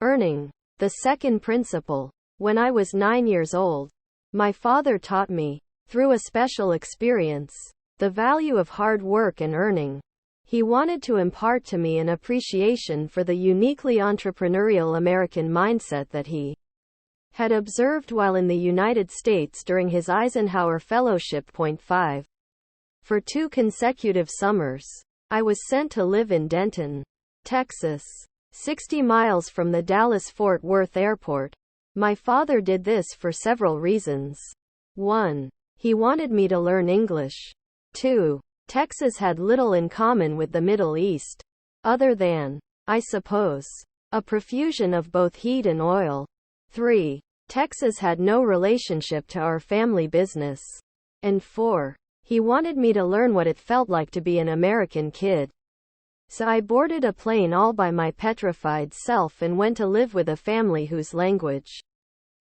Earning. The second principle. When I was 9 years old, my father taught me, through a special experience, the value of hard work and earning. He wanted to impart to me an appreciation for the uniquely entrepreneurial American mindset that he had observed while in the United States during his Eisenhower Fellowship.5. For 2 consecutive summers, I was sent to live in Denton, Texas, 60 miles from the Dallas-Fort Worth airport. My father did this for several reasons. 1. He wanted me to learn English. 2. Texas had little in common with the Middle East, other than, I suppose, a profusion of both heat and oil. 3. Texas had no relationship to our family business. And 4. He wanted me to learn what it felt like to be an American kid. So I boarded a plane all by my petrified self and went to live with a family whose language,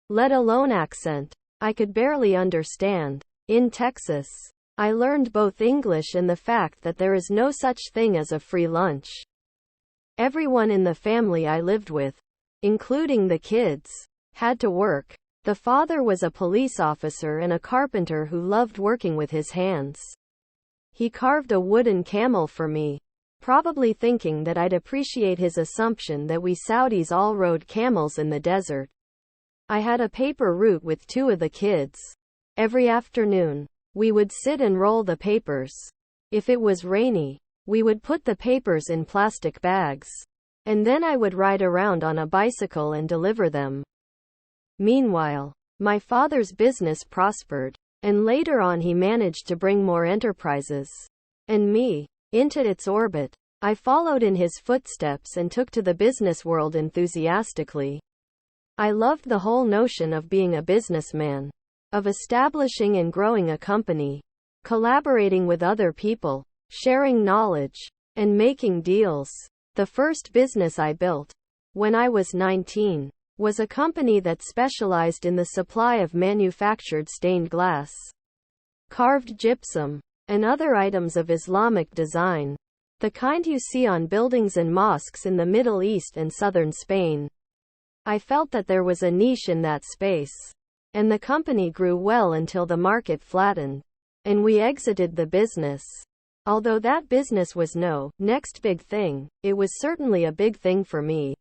let alone accent, I could barely understand. In Texas, I learned both English and the fact that there is no such thing as a free lunch. Everyone in the family I lived with, including the kids, had to work. The father was a police officer and a carpenter who loved working with his hands. He carved a wooden camel for me, probably thinking that I'd appreciate his assumption that we Saudis all rode camels in the desert. I had a paper route with 2 of the kids. Every afternoon, we would sit and roll the papers. If it was rainy, we would put the papers in plastic bags. And then I would ride around on a bicycle and deliver them. Meanwhile, my father's business prospered, and later on he managed to bring more enterprises, and me, into its orbit. I followed in his footsteps and took to the business world enthusiastically. I loved the whole notion of being a businessman, of establishing and growing a company, collaborating with other people, sharing knowledge, and making deals. The first business I built, when I was 19, was a company that specialized in the supply of manufactured stained glass, carved gypsum, and other items of Islamic design, the kind you see on buildings and mosques in the Middle East and southern Spain. I felt that there was a niche in that space, and the company grew well until the market flattened, and we exited the business. Although that business was no next big thing, it was certainly a big thing for me.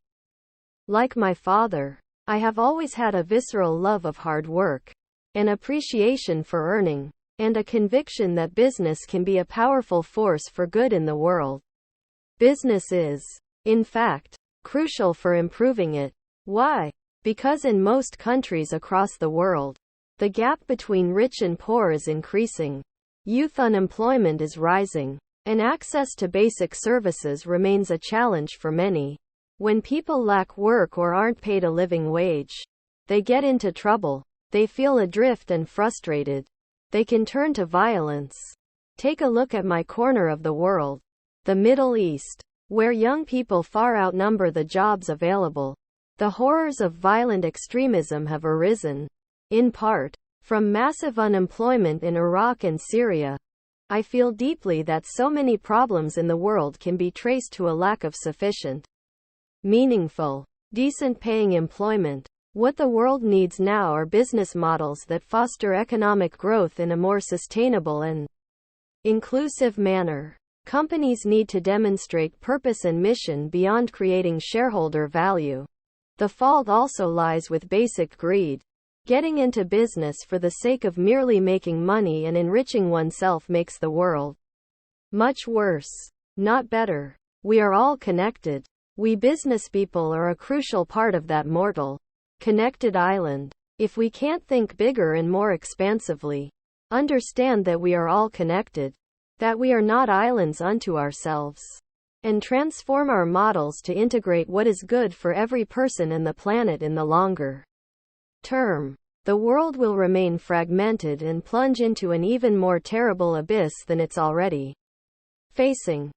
Like my father, I have always had a visceral love of hard work, an appreciation for earning, and a conviction that business can be a powerful force for good in the world. Business is, in fact, crucial for improving it. Why? Because in most countries across the world, the gap between rich and poor is increasing, youth unemployment is rising, and access to basic services remains a challenge for many. When people lack work or aren't paid a living wage, they get into trouble. They feel adrift and frustrated. They can turn to violence. Take a look at my corner of the world, the Middle East, where young people far outnumber the jobs available. The horrors of violent extremism have arisen, in part, from massive unemployment in Iraq and Syria. I feel deeply that so many problems in the world can be traced to a lack of sufficient, meaningful, decent-paying employment. What the world needs now are business models that foster economic growth in a more sustainable and inclusive manner. Companies need to demonstrate purpose and mission beyond creating shareholder value. The fault also lies with basic greed. Getting into business for the sake of merely making money and enriching oneself makes the world much worse, not better. We are all connected. We businesspeople are a crucial part of that mortal, connected island. If we can't think bigger and more expansively, understand that we are all connected, that we are not islands unto ourselves, and transform our models to integrate what is good for every person and the planet in the longer term, the world will remain fragmented and plunge into an even more terrible abyss than it's already facing.